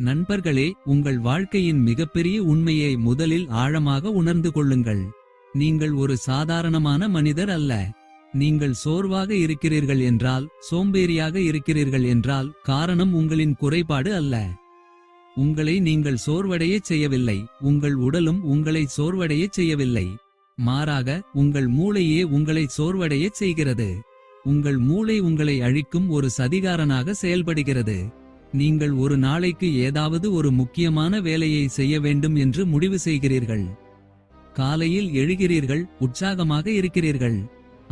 நண்பர்களே, உங்கள் வாழ்க்கையின் மிகப்பெரிய உண்மையை முதலில் ஆழமாக உணர்ந்து கொள்ளுங்கள். நீங்கள் ஒரு சாதாரணமான மனிதர் அல்ல. நீங்கள் சோர்வாக இருக்கிறீர்கள் என்றால், சோம்பேறியாக இருக்கிறீர்கள் என்றால், காரணம் உங்களின் குறைபாடு அல்ல. உங்களை நீங்கள் சோர்வடையச் செய்யவில்லை. உங்கள் உடலும் உங்களை சோர்வடையச் செய்யவில்லை. மாறாக, உங்கள் மூளையே உங்களை சோர்வடையச் செய்கிறது. உங்கள் மூளை உங்களை அழிக்கும் ஒரு சதிகாரனாக செயல்படுகிறது. நீங்கள் ஒரு நாளைக்கு ஏதாவது ஒரு முக்கியமான வேலையை செய்ய வேண்டும் என்று முடிவு செய்கிறீர்கள். காலையில் எழுகிறீர்கள், உற்சாகமாக இருக்கிறீர்கள்.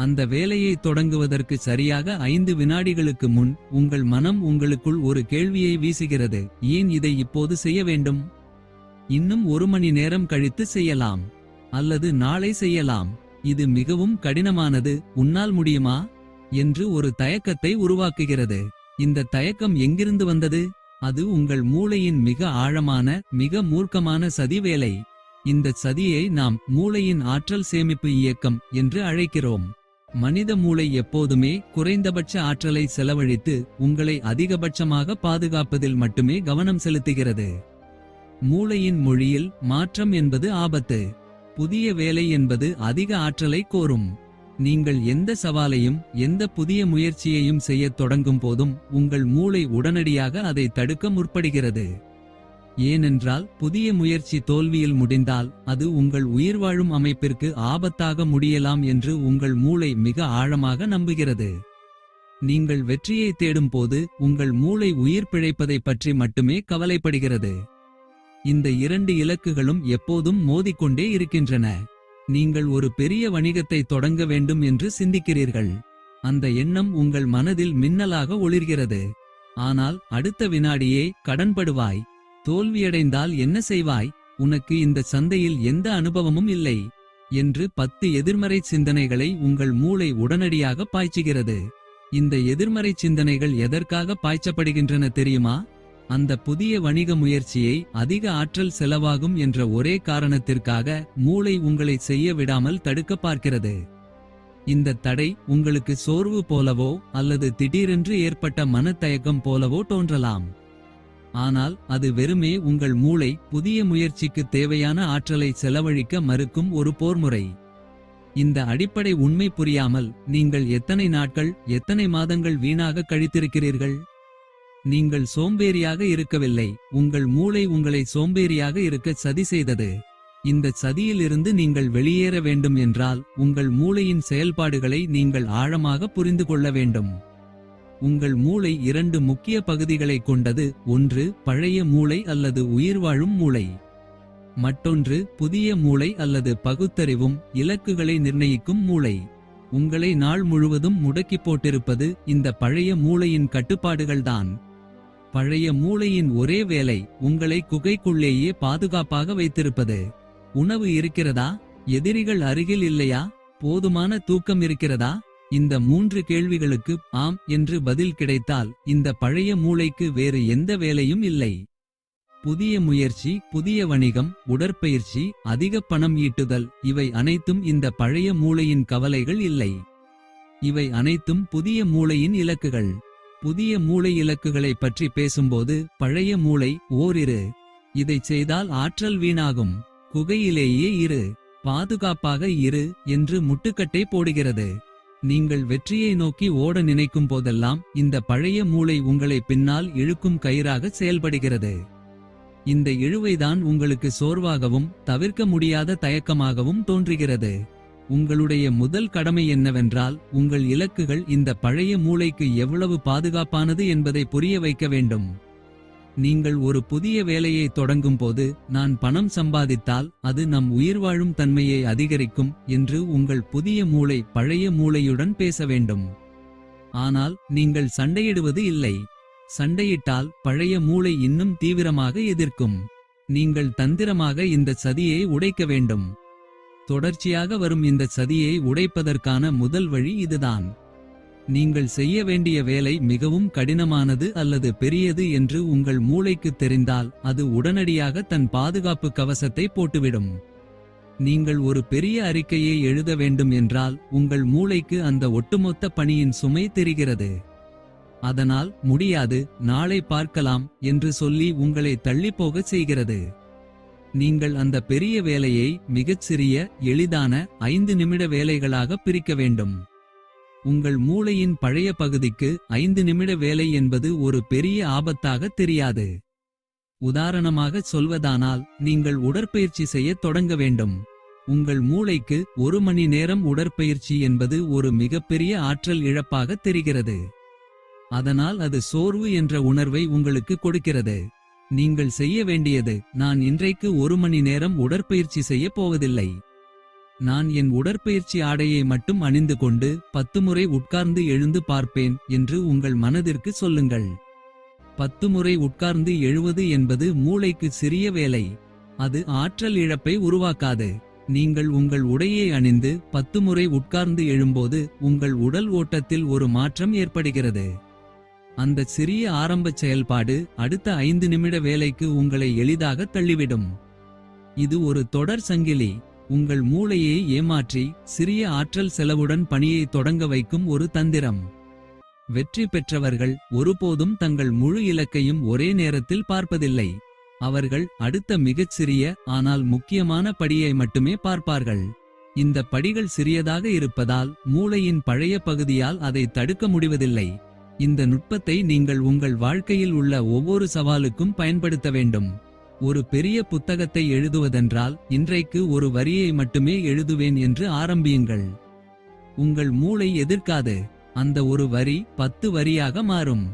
அந்த வேலையை தொடங்குவதற்கு சரியாக 5 வினாடிகளுக்கு முன் உங்கள் மனம் உங்களுக்குள் ஒரு கேள்வியை வீசுகிறது. ஏன் இதை இப்போது செய்ய வேண்டும்? இன்னும் 1 மணி நேரம் கழித்து செய்யலாம். அல்லது நாளை செய்யலாம். இது மிகவும் கடினமானது, உன்னால் முடியுமா? என்று ஒரு தயக்கத்தை உருவாக்குகிறது. இந்த தயக்கம் எங்கிருந்து வந்தது? அது உங்கள் மூளையின் மிக ஆழமான, மிக மூர்க்கமான சதி வேலை. இந்த சதியை நாம் மூளையின் ஆற்றல் சேமிப்பு இயக்கம் என்று அழைக்கிறோம். மனித மூளை எப்போதுமே குறைந்தபட்ச ஆற்றலை செலவழித்து உங்களை அதிகபட்சமாக பாதுகாப்பதில் மட்டுமே கவனம் செலுத்துகிறது. மூளையின் மொழியில் மாற்றம் என்பது ஆபத்து. புதிய வேலை என்பது அதிக ஆற்றலை கோரும். நீங்கள் எந்த சவாலையும் எந்த புதிய முயற்சியையும் செய்யத் தொடங்கும் போதும் உங்கள் மூளை உடனடியாக அதை தடுக்க முற்படுகிறது. ஏனென்றால் புதிய முயற்சி தோல்வியில் முடிந்தால் அது உங்கள் உயிர்வாழும் அமைப்பிற்கு ஆபத்தாக முடியலாம் என்று உங்கள் மூளை மிக ஆழமாக நம்புகிறது. நீங்கள் வெற்றியை தேடும் போது உங்கள் மூளை உயிர் பிழைப்பதை பற்றி மட்டுமே கவலைப்படுகிறது. இந்த 2 இலக்குகளும் எப்போதும் மோதிக்கொண்டே இருக்கின்றன. நீங்கள் ஒரு பெரிய வணிகத்தை தொடங்க வேண்டும் என்று சிந்திக்கிறீர்கள். அந்த எண்ணம் உங்கள் மனதில் மின்னலாக ஒளிர்கிறது. ஆனால் அடுத்த வினாடியே கடன்படுவாய். தோல்வியடைந்தால் என்ன செய்வாய்? உனக்கு இந்த சந்தையில் எந்த அனுபவமும் இல்லை என்று 10 எதிர்மறை சிந்தனைகளை உங்கள் மூளை உடனடியாக பாய்ச்சுகிறது. இந்த எதிர்மறை சிந்தனைகள் எதற்காக பாய்ச்சப்படுகின்றன தெரியுமா? அந்த புதிய வணிக முயற்சியை அதிக ஆற்றல் செலவாகும் என்ற ஒரே காரணத்திற்காக மூளை உங்களை செய்ய விடாமல் தடுக்க பார்க்கிறது. இந்த தடை உங்களுக்கு சோர்வு போலவோ அல்லது திடீரென்று ஏற்பட்ட மனத்தயக்கம் போலவோ தோன்றலாம். ஆனால் அது வெறுமே உங்கள் மூளை புதிய முயற்சிக்கு தேவையான ஆற்றலை செலவழிக்க மறுக்கும் ஒரு போர்முறை. இந்த அடிப்படை உண்மை புரியாமல் நீங்கள் எத்தனை நாட்கள், எத்தனை மாதங்கள் வீணாக கழித்திருக்கிறீர்கள்? நீங்கள் சோம்பேறியாக இருக்கவில்லை, உங்கள் மூளை உங்களை சோம்பேறியாக இருக்க சதி செய்தது. இந்த சதியிலிருந்து நீங்கள் வெளியேற வேண்டும் என்றால் உங்கள் மூளையின் செயல்பாடுகளை நீங்கள் ஆழமாக புரிந்து கொள்ள வேண்டும். உங்கள் மூளை 2 முக்கிய பகுதிகளை கொண்டது. ஒன்று பழைய மூளை அல்லது உயிர்வாழும் மூளை. மற்றொன்று புதிய மூளை அல்லது பகுத்தறிவும் இலக்குகளை நிர்ணயிக்கும் மூளை. உங்களை நாள் முழுவதும் முடக்கி போட்டிருப்பது இந்த பழைய மூளையின் கட்டுப்பாடுகள்தான். பழைய மூளையின் ஒரே வேலை உங்களை குகைக்குள்ளேயே பாதுகாப்பாக வைத்திருப்பது. உணவு இருக்கிறதா? எதிரிகள் அருகில் இல்லையா? போதுமான தூக்கம் இருக்கிறதா? இந்த 3 கேள்விகளுக்கு ஆம் என்று பதில் கிடைத்தால் இந்த பழைய மூளைக்கு வேறு எந்த வேலையும் இல்லை. புதிய முயற்சி, புதிய வணிகம், உடற்பயிற்சி, அதிக பணம் ஈட்டுதல், இவை அனைத்தும் இந்த பழைய மூளையின் கவலைகள் இல்லை. இவை அனைத்தும் புதிய மூளையின் இலக்குகள். புதிய மூளை இலக்குகளை பற்றி பேசும்போது பழைய மூளை ஓரிரு, இதை செய்தால் ஆற்றல் வீணாகும், குகையிலேயே இரு, பாதுகாப்பாக இரு என்று முட்டுக்கட்டை போடுகிறது. நீங்கள் வெற்றியை நோக்கி ஓட நினைக்கும் போதெல்லாம் இந்த பழைய மூளை உங்களை பின்னால் இழுக்கும் கயிறாக செயல்படுகிறது. இந்த இழுவைதான் உங்களுக்கு சோர்வாகவும் தவிர்க்க முடியாத தயக்கமாகவும் தோன்றுகிறது. உங்களுடைய முதல் கடமை என்னவென்றால் உங்கள் இலக்குகள் இந்த பழைய மூளைக்கு எவ்வளவு பாதுகாப்பானது என்பதை புரிய வைக்க வேண்டும். நீங்கள் ஒரு புதிய வேலையை தொடங்கும் போது நான் பணம் சம்பாதித்தால் அது நம் உயிர்வாழும் தன்மையை அதிகரிக்கும் என்று உங்கள் புதிய மூளை பழைய மூளையுடன் பேச வேண்டும். ஆனால் நீங்கள் சண்டையிடுவது இல்லை. சண்டையிட்டால் பழைய மூளை இன்னும் தீவிரமாக எதிர்க்கும். நீங்கள் தந்திரமாக இந்த சதியை உடைக்க வேண்டும். தொடர்ச்சியாக வரும் இந்த சதியை உடைப்பதற்கான முதல் வழி இதுதான். நீங்கள் செய்ய வேண்டிய வேலை மிகவும் கடினமானது அல்லது பெரியது என்று உங்கள் மூளைக்கு தெரிந்தால் அது உடனடியாக தன் பாதுகாப்பு கவசத்தை போட்டுவிடும். நீங்கள் ஒரு பெரிய அறிக்கையை எழுத வேண்டும் என்றால் உங்கள் மூளைக்கு அந்த ஒட்டுமொத்த பணியின் சுமை தெரிகிறது. அதனால் முடியாது, நாளை பார்க்கலாம் என்று சொல்லி உங்களை தள்ளிப்போகச் செய்கிறது. நீங்கள் அந்த பெரிய வேலையை மிகச் சிறிய எளிதான 5 நிமிட வேலைகளாக பிரிக்க வேண்டும். உங்கள் மூளையின் பழைய பகுதிக்கு 5 நிமிட வேலை என்பது ஒரு பெரிய ஆபத்தாக தெரியாது. உதாரணமாக சொல்வதானால், நீங்கள் உடற்பயிற்சி செய்யத் தொடங்க வேண்டும். உங்கள் மூளைக்கு 1 மணி நேரம் உடற்பயிற்சி என்பது ஒரு மிகப்பெரிய ஆற்றல் இழப்பாக தெரிகிறது. அதனால் அது சோர்வு என்ற உணர்வை உங்களுக்கு கொடுக்கிறது. நீங்கள் செய்ய வேண்டியது, நான் இன்றைக்கு 1 மணி நேரம் உடற்பயிற்சி செய்யப் போவதில்லை. நான் என் உடற்பயிற்சி ஆடையை மட்டும் அணிந்து கொண்டு 10 முறை உட்கார்ந்து எழுந்து பார்ப்பேன் என்று உங்கள் மனதிற்கு சொல்லுங்கள். 10 முறை உட்கார்ந்து எழுவது என்பது மூளைக்கு சிறிய வேலை. அது ஆற்றல் இழப்பை உருவாக்காது. நீங்கள் உங்கள் உடையை அணிந்து 10 முறை உட்கார்ந்து எழும்போது உங்கள் உடல் ஓட்டத்தில் ஒரு மாற்றம் ஏற்படுகிறது. அந்த சிறிய ஆரம்பச் செயல்பாடு அடுத்த 5 நிமிட வேலைக்கு உங்களை எளிதாக தள்ளிவிடும். இது ஒரு தொடர் சங்கிலி. உங்கள் மூளையை ஏமாற்றி சிறிய ஆற்றல் செலவுடன் பணியை தொடங்க வைக்கும் ஒரு தந்திரம். வெற்றி பெற்றவர்கள் ஒருபோதும் தங்கள் முழு இலக்கையும் ஒரே நேரத்தில் பார்ப்பதில்லை. அவர்கள் அடுத்த மிகச் சிறிய ஆனால் முக்கியமான படியை மட்டுமே பார்ப்பார்கள். இந்த படிகள் சிறியதாக இருப்பதால் மூளையின் பழைய பகுதியால் அதை தடுக்க முடிவதில்லை. இந்த நுட்பத்தை நீங்கள் உங்கள் வாழ்க்கையில் உள்ள ஒவ்வொரு சவாலுக்கும் பயன்படுத்த வேண்டும். ஒரு பெரிய புத்தகத்தை எழுதுவதென்றால் இன்றைக்கு ஒரு வரியை மட்டுமே எழுதுவேன் என்று ஆரம்பியுங்கள். உங்கள் மூளை எதிர்க்காது. அந்த ஒரு வரி 10 வரியாக மாறும்.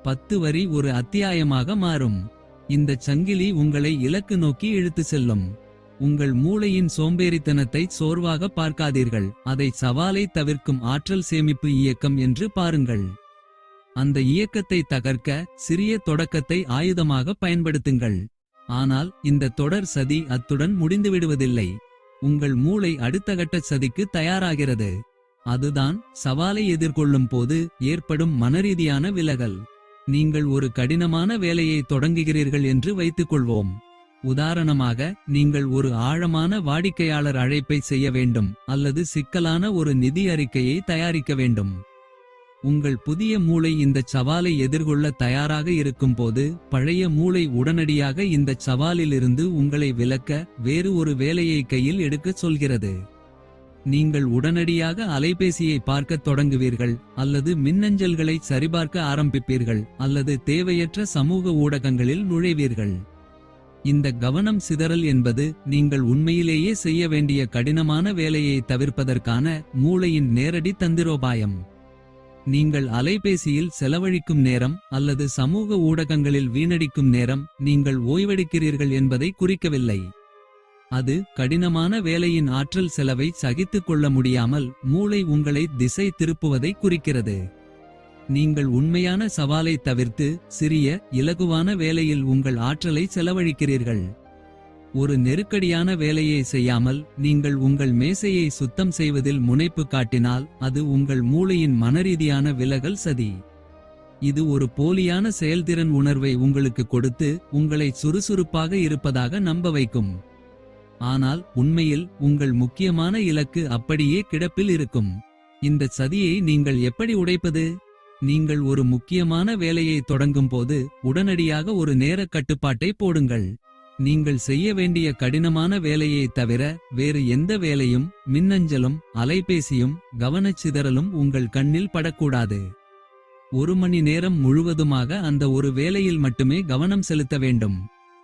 10 வரி ஒரு அத்தியாயமாக மாறும். இந்த சங்கிலி உங்களை இலக்கு நோக்கி இழுத்து செல்லும். உங்கள் மூளையின் சோம்பேறித்தனத்தை சோர்வாக பார்க்காதீர்கள். அதை சவாலை தவிர்க்கும் ஆற்றல் சேமிப்பு இயக்கம் என்று பாருங்கள். அந்த இயக்கத்தை தகர்க்க சிறிய தொடக்கத்தை ஆயுதமாக பயன்படுத்துங்கள். ஆனால் இந்த தொடர் சதி அத்துடன் முடிந்துவிடுவதில்லை. உங்கள் மூளை அடுத்த கட்ட சதிக்கு தயாராகிறது. அதுதான் சவாலை எதிர்கொள்ளும் போது ஏற்படும் மனரீதியான விலகல். நீங்கள் ஒரு கடினமான வேலையை தொடங்குகிறீர்கள் என்று வைத்துக்கொள்வோம். உதாரணமாக, நீங்கள் ஒரு ஆழமான வாடிக்கையாளர் அழைப்பை செய்ய வேண்டும் அல்லது சிக்கலான ஒரு நிதி அறிக்கையை தயாரிக்க வேண்டும். உங்கள் புதிய மூளை இந்த சவாலை எதிர்கொள்ள தயாராக இருக்கும்போது பழைய மூளை உடனடியாக இந்த சவாலிலிருந்து உங்களை விலக்க வேறு ஒரு வேலையை கையில் எடுக்கச் சொல்கிறது. நீங்கள் உடனடியாக அலைபேசியை பார்க்கத் தொடங்குவீர்கள் அல்லது மின்னஞ்சல்களை சரிபார்க்க ஆரம்பிப்பீர்கள் அல்லது தேவையற்ற சமூக ஊடகங்களில் நுழைவீர்கள். இந்த கவனம் சிதறல் என்பது நீங்கள் உண்மையிலேயே செய்ய வேண்டிய கடினமான வேலையை தவிர்ப்பதற்கான மூளையின் நேரடி தந்திரோபாயம். நீங்கள் அலைபேசியில் செலவழிக்கும் நேரம் அல்லது சமூக ஊடகங்களில் வீணடிக்கும் நேரம் நீங்கள் ஓய்வெடுக்கிறீர்கள் என்பதை குறிக்கவில்லை. அது கடினமான வேலையின் ஆற்றல் செலவை சகித்துக் கொள்ள முடியாமல் மூளை உங்களை திசை திருப்புவதை குறிக்கிறது. நீங்கள் உண்மையான சவாலை தவிர்த்து சிறிய இலகுவான வேலையில் உங்கள் ஆற்றலை செலவழிக்கிறீர்கள். ஒரு நெருக்கடியான வேலையை செய்யாமல் நீங்கள் உங்கள் மேசையை சுத்தம் செய்வதில் முனைப்பு காட்டினால் அது உங்கள் மூளையின் மனரீதியான விலகல் சதி. இது ஒரு போலியான செயல்திறன் உணர்வை உங்களுக்கு கொடுத்து உங்களை சுறுசுறுப்பாக இருப்பதாக நம்ப வைக்கும். ஆனால் உண்மையில் உங்கள் முக்கியமான இலக்கு அப்படியே கிடப்பில் இருக்கும். இந்த சதியை நீங்கள் எப்படி உடைப்பது? நீங்கள் ஒரு முக்கியமான வேலையை தொடங்கும் போது உடனடியாக ஒரு நேர கட்டுப்பாட்டை போடுங்கள். நீங்கள் செய்ய வேண்டிய கடினமான வேலையை தவிர வேறு எந்த வேலையும், மின்னஞ்சலும் அலைபேசியும் கவனச்சிதறலும் உங்கள் கண்ணில் படக்கூடாது. 1 மணி நேரம் முழுவதுமாக அந்த ஒரு வேலையில் மட்டுமே கவனம் செலுத்த வேண்டும்.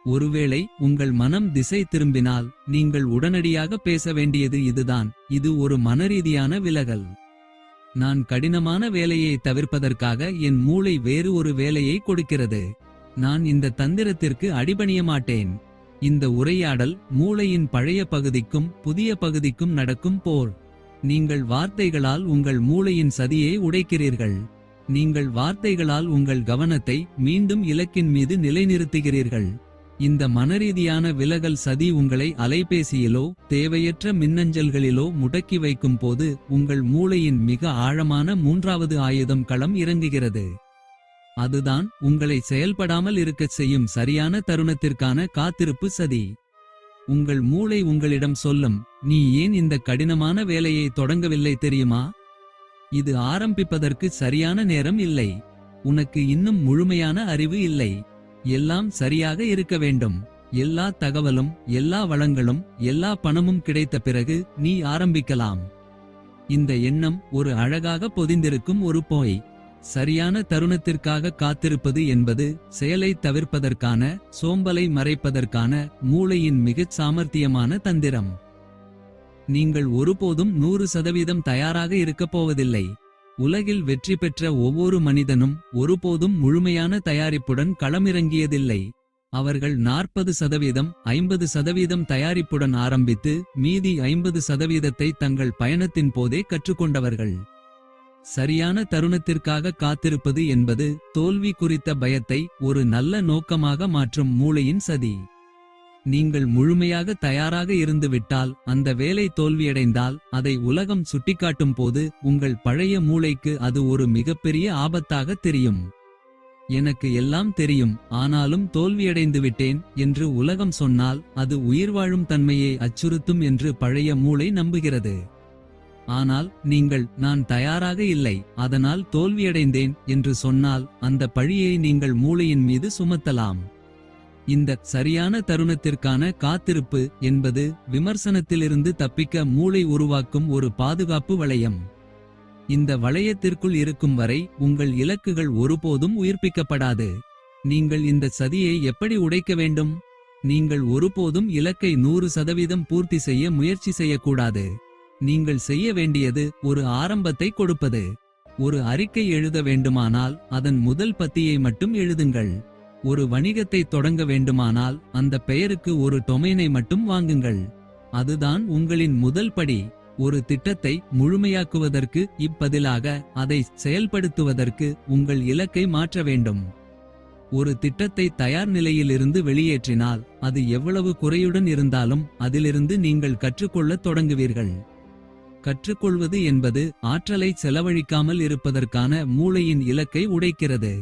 ஒருவேளை உங்கள் மனம் திசை திரும்பினால் நீங்கள் உடனடியாக பேச வேண்டியது இதுதான். இது ஒரு மனரீதியான விலகல். நான் கடினமான வேலையை தவிர்ப்பதற்காக என் மூளை வேறு ஒரு வேலையை கொடுக்கிறது. நான் இந்த தந்திரத்திற்கு அடிபணிய மாட்டேன். இந்த உரையாடல் மூளையின் பழைய பகுதிக்கும் புதிய பகுதிக்கும் நடக்கும் போர். நீங்கள் வார்த்தைகளால் உங்கள் மூளையின் சதியை உடைக்கிறீர்கள். நீங்கள் வார்த்தைகளால் உங்கள் கவனத்தை மீண்டும் இலக்கின் மீது நிலைநிறுத்துகிறீர்கள். இந்த மனரீதியான விலகல் சதி உங்களை அலைபேசியிலோ தேவையற்ற மின்னஞ்சல்களிலோ முடக்கி வைக்கும் போது உங்கள் மூளையின் மிக ஆழமான 3வது ஆயுதம் களம் இறங்குகிறது. அதுதான் உங்களை செயல்படாமல் இருக்கச் செய்யும் சரியான தருணத்திற்கான காத்திருப்பு சதி. உங்கள் மூளை உங்களிடம் சொல்லும், நீ ஏன் இந்த கடினமான வேலையை தொடங்கவில்லை தெரியுமா? இது ஆரம்பிப்பதற்கு சரியான நேரம் இல்லை. உனக்கு இன்னும் முழுமையான அறிவு இல்லை. எல்லாம் சரியாக இருக்க வேண்டும். எல்லா தகவலும், எல்லா வளங்களும், எல்லா பணமும் கிடைத்த பிறகு நீ ஆரம்பிக்கலாம். இந்த எண்ணம் ஒரு அழகாக பொதிந்திருக்கும் ஒரு போய். சரியான தருணத்திற்காக காத்திருப்பது என்பது செயலை தவிர்ப்பதற்கான, சோம்பலை மறைப்பதற்கான மூளையின் மிகச் சாமர்த்தியமான தந்திரம். நீங்கள் ஒருபோதும் 100% தயாராக இருக்கப் போவதில்லை. உலகில் வெற்றி பெற்ற ஒவ்வொரு மனிதனும் ஒருபோதும் முழுமையான தயாரிப்புடன் களமிறங்கியதில்லை. அவர்கள் 40%, 50% தயாரிப்புடன் ஆரம்பித்து மீதி 50%த்தை தங்கள் பயணத்தின் போதே கற்றுக்கொண்டவர்கள். சரியான தருணத்திற்காக காத்திருப்பது என்பது தோல்வி குறித்த பயத்தை ஒரு நல்ல நோக்கமாக மாற்றும் மூளையின் சதி. நீங்கள் முழுமையாக தயாராக இருந்துவிட்டால், அந்த வேலை தோல்வியடைந்தால் அதை உலகம் சுட்டிக்காட்டும் போது உங்கள் பழைய மூளைக்கு அது ஒரு மிகப்பெரிய ஆபத்தாக தெரியும். எனக்கு எல்லாம் தெரியும், ஆனாலும் தோல்வியடைந்துவிட்டேன் என்று உலகம் சொன்னால் அது உயிர்வாழும் தன்மையை அச்சுறுத்தும் என்று பழைய மூளை நம்புகிறது. ஆனால் நீங்கள் நான் தயாராக இல்லை, அதனால் தோல்வியடைந்தேன் என்று சொன்னால் அந்த பழியை நீங்கள் மூளையின் மீது சுமத்தலாம். இந்த சரியான தருணத்திற்கான காத்திருப்பு என்பது விமர்சனத்திலிருந்து தப்பிக்க மூளை உருவாக்கும் ஒரு பாதுகாப்பு வளையம். இந்த வளையத்திற்குள் இருக்கும் வரை உங்கள் இலக்குகள் ஒருபோதும் உயிர்ப்பிக்கப்படாது. நீங்கள் இந்த சதியை எப்படி உடைக்க வேண்டும்? நீங்கள் ஒருபோதும் இலக்கை 100% பூர்த்தி செய்ய முயற்சி செய்யக்கூடாது. நீங்கள் செய்ய வேண்டியது ஒரு ஆரம்பத்தை கொடுப்பது. ஒரு அறிக்கை எழுத வேண்டுமானால் அதன் முதல் பத்தியை மட்டும் எழுதுங்கள். ஒரு வணிகத்தை தொடங்க வேண்டுமானால் அந்த பெயருக்கு ஒரு டொமைனை மட்டும் வாங்குங்கள். அதுதான் உங்களின் முதல் படி. ஒரு திட்டத்தை முழுமையாக்குவதற்கு இப்பதிலாக அதை செயல்படுத்துவதற்கு உங்கள் இலக்கை மாற்ற வேண்டும். ஒரு திட்டத்தை தயார் நிலையிலிருந்து வெளியேற்றினால் அது எவ்வளவு குறையுடன் இருந்தாலும் அதிலிருந்து நீங்கள் கற்றுக்கொள்ளத் தொடங்குவீர்கள். கற்றுக்கொள்வது என்பது ஆற்றலை செலவழிக்காமல் இருப்பதற்கான மூளையின் இலக்கை உடைக்கிறது.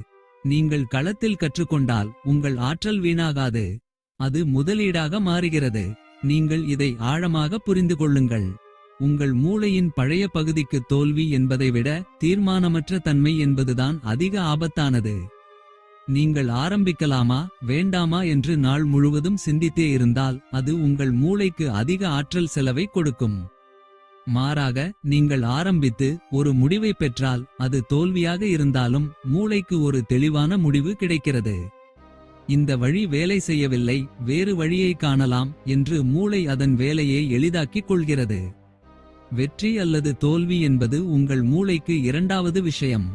நீங்கள் களத்தில் கற்றுக்கொண்டால் உங்கள் ஆற்றல் வீணாகாது, அது முதலீடாக மாறுகிறது. நீங்கள் இதை ஆழமாக புரிந்து கொள்ளுங்கள். உங்கள் மூளையின் பழைய பகுதிக்கு தோல்வி என்பதை விட தீர்மானமற்ற தன்மை என்பதுதான் அதிக ஆபத்தானது. நீங்கள் ஆரம்பிக்கலாமா வேண்டாமா என்று நாள் முழுவதும் சிந்தித்தே இருந்தால் அது உங்கள் மூளைக்கு அதிக ஆற்றல் செலவை கொடுக்கும். மாறாக நீங்கள் ஆரம்பித்து ஒரு முடிவை பெற்றால் அது தோல்வியாக இருந்தாலும் மூளைக்கு ஒரு தெளிவான முடிவு கிடைக்கிறது. இந்த வழி வேலை செய்யவில்லை, வேறு வழியை காணலாம் என்று மூளை அதன் வேலையை எளிதாக்கிக் கொள்கிறது. வெற்றி அல்லது தோல்வி என்பது உங்கள் மூளைக்கு இரண்டாவது விஷயம்.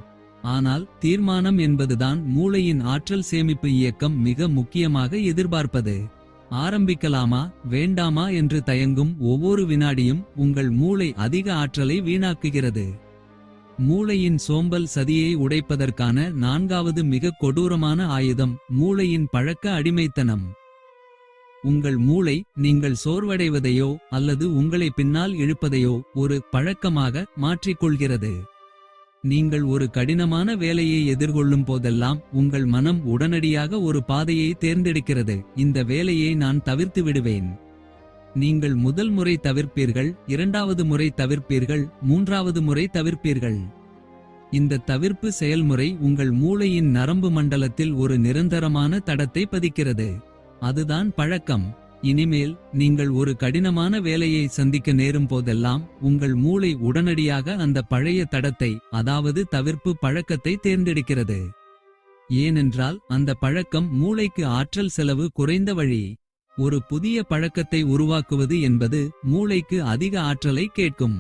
ஆனால் தீர்மானம் என்பதுதான் மூளையின் ஆற்றல் சேமிப்பு இயக்கம் மிக முக்கியமாக எதிர்பார்ப்பது. ஆரம்பிக்கலாமா வேண்டாமா என்று தயங்கும் ஒவ்வொரு வினாடியும் உங்கள் மூளை அதிக ஆற்றலை வீணாக்குகிறது. மூளையின் சோம்பல் சதியை உடைப்பதற்கான நான்காவது மிக கொடூரமான ஆயுதம் மூளையின் பழக்க அடிமைத்தனம். உங்கள் மூளை நீங்கள் சோர்வடைவதையோ அல்லது உங்களை பின்னால் இழுப்பதையோ ஒரு பழக்கமாக மாற்றிக்கொள்கிறது. நீங்கள் ஒரு கடினமான வேலையை எதிர்கொள்ளும் போதெல்லாம் உங்கள் மனம் உடனடியாக ஒரு பாதையை தேர்ந்தெடுக்கிறது. இந்த வேலையை நான் தவிர்த்து விடுவேன். நீங்கள் முதல் முறை தவிர்ப்பீர்கள், இரண்டாவது முறை தவிர்ப்பீர்கள், மூன்றாவது முறை தவிர்ப்பீர்கள். இந்த தவிர்ப்பு செயல்முறை உங்கள் மூளையின் நரம்பு மண்டலத்தில் ஒரு நிரந்தரமான தடத்தை பதிக்கிறது. அதுதான் பழக்கம். இனிமேல் நீங்கள் ஒரு கடினமான வேலையை சந்திக்க நேரும் போதெல்லாம் உங்கள் மூளை உடனடியாக அந்த பழைய தடத்தை, அதாவது தவிர்ப்பு பழக்கத்தை தேர்ந்தெடுக்கிறது. ஏனென்றால் அந்த பழக்கம் மூளைக்கு ஆற்றல் செலவு குறைந்த வழி. ஒரு புதிய பழக்கத்தை உருவாக்குவது என்பது மூளைக்கு அதிக ஆற்றலை கேட்கும்.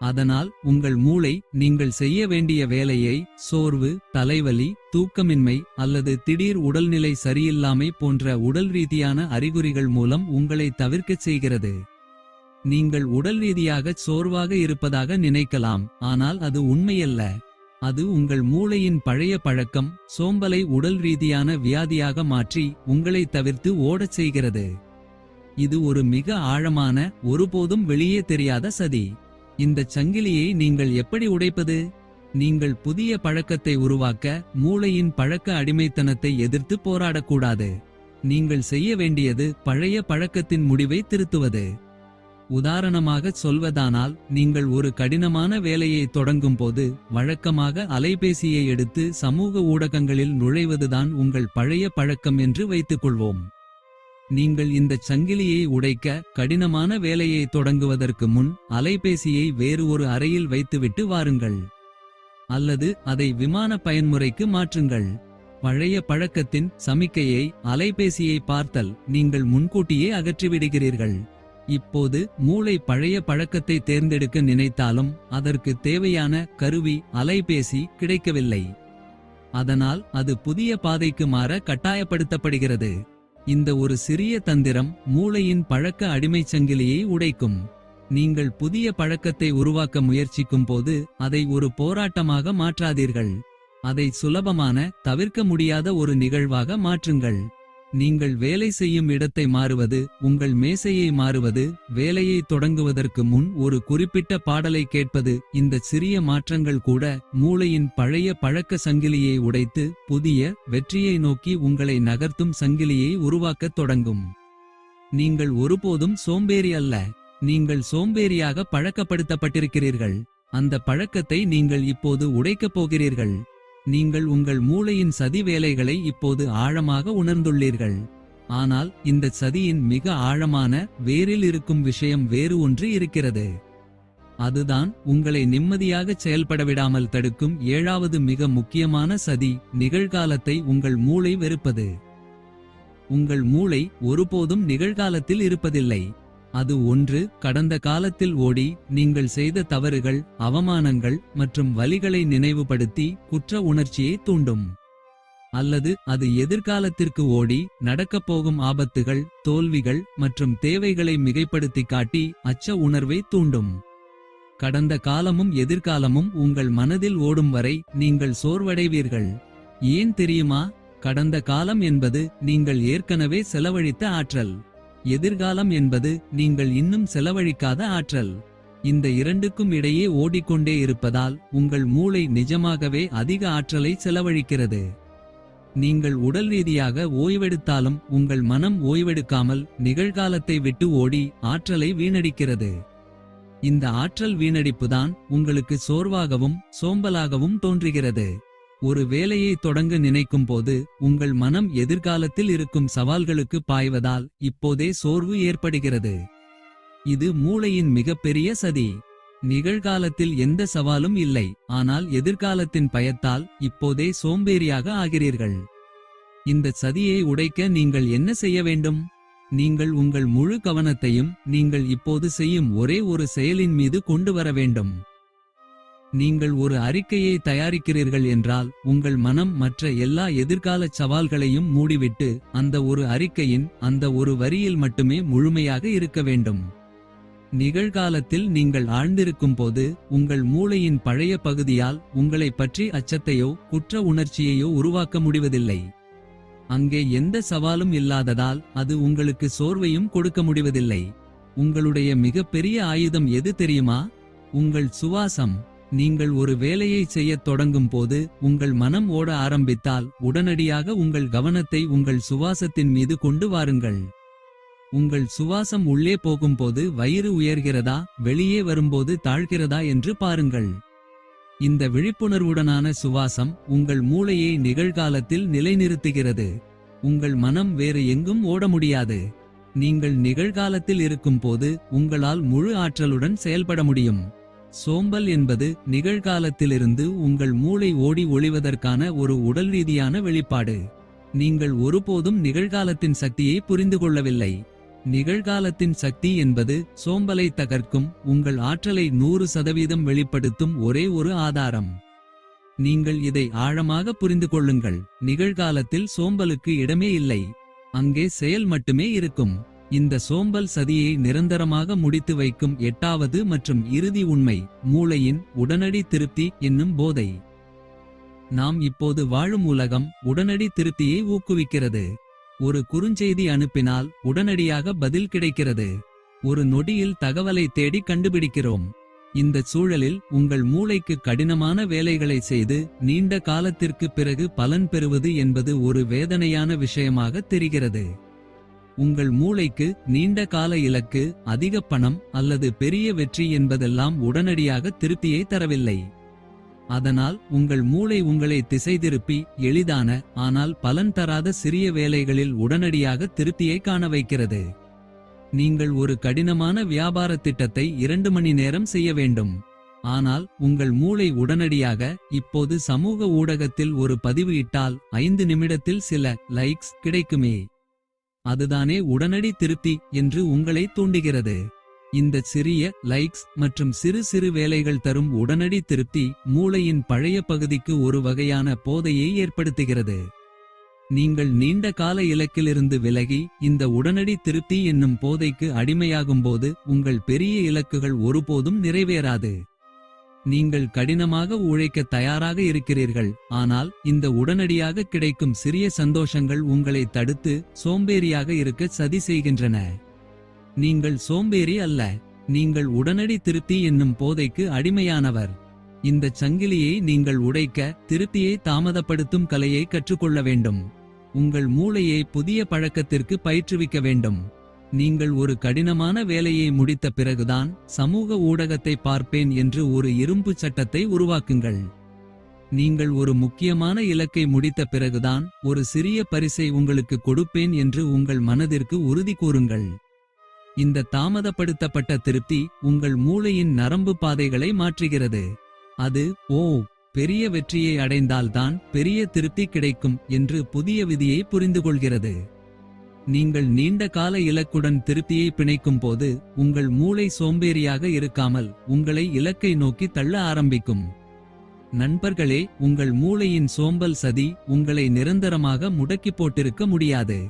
அதனால் உங்கள் மூளை நீங்கள் செய்ய வேண்டிய வேலையை சோர்வு, தலைவலி, தூக்கமின்மை அல்லது திடீர் உடல்நிலை சரியில்லாமை போன்ற உடல் ரீதியான அறிகுறிகள் மூலம் உங்களை தவிர்க்கச் செய்கிறது. நீங்கள் உடல் ரீதியாக சோர்வாக இருப்பதாக நினைக்கலாம், ஆனால் அது உண்மையல்ல. அது உங்கள் மூளையின் பழைய பழக்கம் சோம்பலை உடல் ரீதியான வியாதியாக மாற்றி உங்களை தவிர்த்து ஓடச் செய்கிறது. இது ஒரு மிக ஆழமான, ஒருபோதும் வெளியே தெரியாத சதி. இந்தச் சங்கிலியை நீங்கள் எப்படி உடைப்பது? நீங்கள் புதிய பழக்கத்தை உருவாக்க மூளையின் பழக்க அடிமைத்தனத்தை எதிர்த்து போராடக்கூடாது. நீங்கள் செய்ய வேண்டியது பழைய பழக்கத்தின் முடிவை திருத்துவது. உதாரணமாகச் சொல்வதானால், நீங்கள் ஒரு கடினமான வேலையை தொடங்கும்போது வழக்கமாக அலைபேசியை எடுத்து சமூக ஊடகங்களில் நுழைவதுதான் உங்கள் பழைய பழக்கம் என்று வைத்துக்கொள்வோம். நீங்கள் இந்தச் சங்கிலியை உடைக்க கடினமான வேலையை தொடங்குவதற்கு முன் அலைபேசியை வேறு ஒரு அறையில் வைத்துவிட்டு வாருங்கள். அல்லது அதை விமான பயன்முறைக்கு மாற்றுங்கள். பழைய பழக்கத்தின் சமிக்கையை அலைபேசியை பார்த்தல் நீங்கள் முன்கூட்டியே அகற்றிவிடுகிறீர்கள். இப்போது மூளை பழைய பழக்கத்தை தேர்ந்தெடுக்க நினைத்தாலும் அதற்கு தேவையான கருவி அலைபேசி கிடைக்கவில்லை. அதனால் அது புதிய பாதைக்கு மாற கட்டாயப்படுத்தப்படுகிறது. இந்த ஒரு சிறிய தந்திரம் மூளையின் பழக்க அடிமைச் சங்கிலியை உடைக்கும். நீங்கள் புதிய பழக்கத்தை உருவாக்க முயற்சிக்கும் போது அதை ஒரு போராட்டமாக மாற்றாதீர்கள். அதை சுலபமான, தவிர்க்க முடியாத ஒரு நிகழ்வாக மாற்றுங்கள். நீங்கள் வேலை செய்யும் இடத்தை மாறுவது, உங்கள் மேசையை மாறுவது, வேலையை தொடங்குவதற்கு முன் ஒரு குறிப்பிட்ட பாடலை கேட்பது, இந்த சிறிய மாற்றங்கள் கூட மூளையின் பழைய பழக்க சங்கிலியை உடைத்து புதிய, வெற்றியை நோக்கி உங்களை நகர்த்தும் சங்கிலியை உருவாக்கத் தொடங்கும். நீங்கள் ஒருபோதும் சோம்பேறி அல்ல. நீங்கள் சோம்பேறியாக பழக்கப்படுத்தப்பட்டிருக்கிறீர்கள். அந்த பழக்கத்தை நீங்கள் இப்போது உடைக்கப் போகிறீர்கள். நீங்கள் உங்கள் மூளையின் சதி வேலைகளை இப்போது ஆழமாக உணர்ந்துள்ளீர்கள். ஆனால் இந்த சதியின் மிக ஆழமான வேரில் இருக்கும் விஷயம் வேறு ஒன்று இருக்கிறது. அதுதான் உங்களை நிம்மதியாகச் செயல்படவிடாமல் தடுக்கும் ஏழாவது மிக முக்கியமான சதி: நிகழ்காலத்தை உங்கள் மூளை வெறுப்பது. உங்கள் மூளை ஒருபோதும் நிகழ்காலத்தில் இருப்பதில்லை. அது ஒன்று கடந்த காலத்தில் ஓடி நீங்கள் செய்த தவறுகள், அவமானங்கள் மற்றும் வலிகளை நினைவுபடுத்தி குற்ற உணர்ச்சியை தூண்டும். அல்லது அது எதிர்காலத்திற்கு ஓடி நடக்கப்போகும் ஆபத்துகள், தோல்விகள் மற்றும் தேவைகளை மிகைப்படுத்தி காட்டி அச்ச உணர்வை தூண்டும். கடந்த காலமும் எதிர்காலமும் உங்கள் மனதில் ஓடும் வரை நீங்கள் சோர்வடைவீர்கள். ஏன் தெரியுமா? கடந்த காலம் என்பது நீங்கள் ஏற்கனவே செலவழித்த ஆற்றல். எதிர்காலம் என்பது நீங்கள் இன்னும் செலவழிக்காத ஆற்றல். இந்த இரண்டுக்கும் இடையே ஓடிக்கொண்டே இருப்பதால் உங்கள் மூளை நிஜமாகவே அதிக ஆற்றலை செலவழிக்கிறது. நீங்கள் உடல் ரீதியாக ஓய்வெடுத்தாலும் உங்கள் மனம் ஓய்வெடுக்காமல் நிகழ்காலத்தை விட்டு ஓடி ஆற்றலை வீணடிக்கிறது. இந்த ஆற்றல் வீணடிப்புதான் உங்களுக்கு சோர்வாகவும் சோம்பலாகவும் தோன்றுகிறது. ஒரு வேலையை தொடங்க நினைக்கும் போது உங்கள் மனம் எதிர்காலத்தில் இருக்கும் சவால்களுக்கு பாய்வதால் இப்போதே சோர்வு ஏற்படுகிறது. இது மூளையின் மிகப்பெரிய சதி. நிகழ்காலத்தில் எந்த சவாலும் இல்லை, ஆனால் எதிர்காலத்தின் பயத்தால் இப்போதே சோம்பேறியாக ஆகிறீர்கள். இந்த சதியை உடைக்க நீங்கள் என்ன செய்ய வேண்டும்? நீங்கள் உங்கள் முழு கவனத்தையும் நீங்கள் இப்போது செய்யும் ஒரே ஒரு செயலின் மீது கொண்டு வர வேண்டும். நீங்கள் ஒரு அறிக்கையை தயாரிக்கிறீர்கள் என்றால் உங்கள் மனம் மற்ற எல்லா எதிர்கால சவால்களையும் மூடிவிட்டு அந்த ஒரு அறிக்கையின் அந்த ஒரு வரியில் மட்டுமே முழுமையாக இருக்க வேண்டும். நிகழ்காலத்தில் நீங்கள் ஆழ்ந்திருக்கும் போது உங்கள் மூளையின் பழைய பகுதியால் உங்களைப் பற்றி அச்சத்தையோ குற்ற உணர்ச்சியையோ உருவாக்க முடிவதில்லை. அங்கே எந்த சவாலும் இல்லாததால் அது உங்களுக்கு சோர்வையும் கொடுக்க முடிவதில்லை. உங்களுடைய மிகப்பெரிய ஆயுதம் எது தெரியுமா? உங்கள் சுவாசம். நீங்கள் ஒரு வேலையை செய்யத் தொடங்கும் போது உங்கள் மனம் ஓட ஆரம்பித்தால் உடனடியாக உங்கள் கவனத்தை உங்கள் சுவாசத்தின் மீது கொண்டு வாருங்கள். உங்கள் சுவாசம் உள்ளே போகும்போது வயிறு உயர்கிறதா, வெளியே வரும்போது தாழ்கிறதா என்று பாருங்கள். இந்த விழிப்புணர்வுடனான சுவாசம் உங்கள் மூளையை நிகழ்காலத்தில் நிலைநிறுத்துகிறது. உங்கள் மனம் வேறு எங்கும் ஓட முடியாது. நீங்கள் நிகழ்காலத்தில் இருக்கும்போது உங்களால் முழு ஆற்றலுடன் செயல்பட முடியும். சோம்பல் என்பது நிகழ்காலத்திலிருந்து உங்கள் மூளை ஓடி ஒளிவதற்கான ஒரு உடல் ரீதியான வெளிப்பாடு. நீங்கள் ஒருபோதும் நிகழ்காலத்தின் சக்தியை புரிந்து கொள்ளவில்லை. நிகழ்காலத்தின் சக்தி என்பது சோம்பலை தகர்க்கும், உங்கள் ஆற்றலை 100% வெளிப்படுத்தும் ஒரே ஒரு ஆதாரம். நீங்கள் இதை ஆழமாக புரிந்து கொள்ளுங்கள். நிகழ்காலத்தில் சோம்பலுக்கு இடமே இல்லை. அங்கே செயல் மட்டுமே இருக்கும். இந்த சோம்பல் சதியை நிரந்தரமாக முடித்து வைக்கும் எட்டாவது மற்றும் இறுதி உண்மை: மூளையின் உடனடி திருப்தி என்னும் போதை. நாம் இப்போது வாழும் உலகம் உடனடி திருப்தியை ஊக்குவிக்கிறது. ஒரு குறுஞ்செய்தி அனுப்பினால் உடனடியாக பதில் கிடைக்கிறது. ஒரு நொடியில் தகவலை தேடி கண்டுபிடிக்கிறோம். இந்த சூழலில் உங்கள் மூளைக்கு கடினமான வேலைகளை செய்து நீண்ட காலத்திற்கு பிறகு பலன் பெறுவது என்பது ஒரு வேதனையான விஷயமாக தெரிகிறது. உங்கள் மூளைக்கு நீண்ட கால இலக்கு, அதிக பணம் அல்லது பெரிய வெற்றி என்பதெல்லாம் உடனடியாக திருப்தியை தரவில்லை. அதனால் உங்கள் மூளை உங்களை திசை திருப்பி எளிதான ஆனால் பலன் தராத சிறிய வேலைகளில் உடனடியாக திருப்தியை காண வைக்கிறது. நீங்கள் ஒரு கடினமான வியாபார திட்டத்தை 2 மணி நேரம் செய்ய வேண்டும். ஆனால் உங்கள் மூளை உடனடியாக இப்போது சமூக ஊடகத்தில் ஒரு பதிவு இட்டால் 5 நிமிடத்தில் சில லைக்ஸ் கிடைக்குமே, அதுதானே உடனடி திருப்தி என்று உங்களை தூண்டுகிறது. இந்த சிறிய லைக்ஸ் மற்றும் சிறு சிறு வேலைகள் தரும் உடனடி திருப்தி மூளையின் பழைய பகுதிக்கு ஒரு வகையான போதையை ஏற்படுத்துகிறது. நீங்கள் நீண்ட கால இலக்கிலிருந்து விலகி இந்த உடனடி திருப்தி என்னும் போதைக்கு அடிமையாகும்போது உங்கள் பெரிய இலக்குகள் ஒருபோதும் நிறைவேறாது. நீங்கள் கடினமாக உழைக்க தயாராக இருக்கிறீர்கள், ஆனால் இந்த உடனடியாக கிடைக்கும் சிறிய சந்தோஷங்கள் உங்களை தடுத்து சோம்பேறியாக இருக்க சதி செய்கின்றன. நீங்கள் சோம்பேறி அல்ல, நீங்கள் உடனடி திருப்தி என்னும் போதைக்கு அடிமையானவர். இந்தச் சங்கிலியை நீங்கள் உடைக்க திருப்தியை தாமதப்படுத்தும் கலையை கற்றுக்கொள்ள வேண்டும். உங்கள் மூளையை புதிய பழக்கத்திற்கு பயிற்றுவிக்க வேண்டும். நீங்கள் ஒரு கடினமான வேலையை முடித்த பிறகுதான் சமூக ஊடகத்தை பார்ப்பேன் என்று ஒரு இரும்பு சட்டத்தை உருவாக்குங்கள். நீங்கள் ஒரு முக்கியமான இலக்கை முடித்த பிறகுதான் ஒரு சிறிய பரிசை உங்களுக்கு கொடுப்பேன் என்று உங்கள் மனதிற்கு உறுதி கூறுங்கள். இந்த தாமதப்படுத்தப்பட்ட திருப்தி உங்கள் மூளையின் நரம்பு பாதைகளை மாற்றுகிறது. அது பெரிய வெற்றியை அடைந்தால்தான் பெரிய திருப்தி கிடைக்கும் என்று புதிய விதியை புரிந்துகொள்கிறது. நீங்கள் நீண்ட கால இலக்குடன் திருப்தியை பிணைக்கும் போது உங்கள் மூளை சோம்பேறியாக இருக்காமல் உங்களை இலக்கை நோக்கி தள்ள ஆரம்பிக்கும். நண்பர்களே, உங்கள் மூளையின் சோம்பல் சதி உங்களை நிரந்தரமாக முடக்கி போட்டிருக்க முடியாது.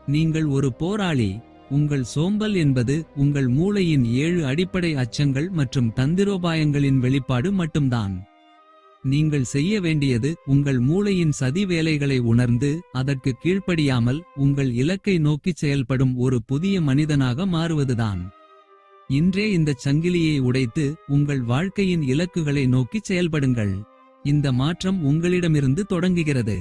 நீங்கள் ஒரு போராளி. உங்கள் சோம்பல் என்பது உங்கள் மூளையின் 7 அடிப்படை அச்சங்கள் மற்றும் தந்திரோபாயங்களின் வெளிப்பாடு மட்டும்தான். நீங்கள் செய்ய வேண்டியது உங்கள் மூளையின் சதி வேலைகளை உணர்ந்து அதற்கு கீழ்ப்படியாமல் உங்கள் இலக்கை நோக்கிச் செயல்படும் ஒரு புதிய மனிதனாக மாறுவதுதான். இன்றே இந்தச் சங்கிலியை உடைத்து உங்கள் வாழ்க்கையின் இலக்குகளை நோக்கிச் செயல்படுங்கள். இந்த மாற்றம் உங்களிடமிருந்து தொடங்குகிறது.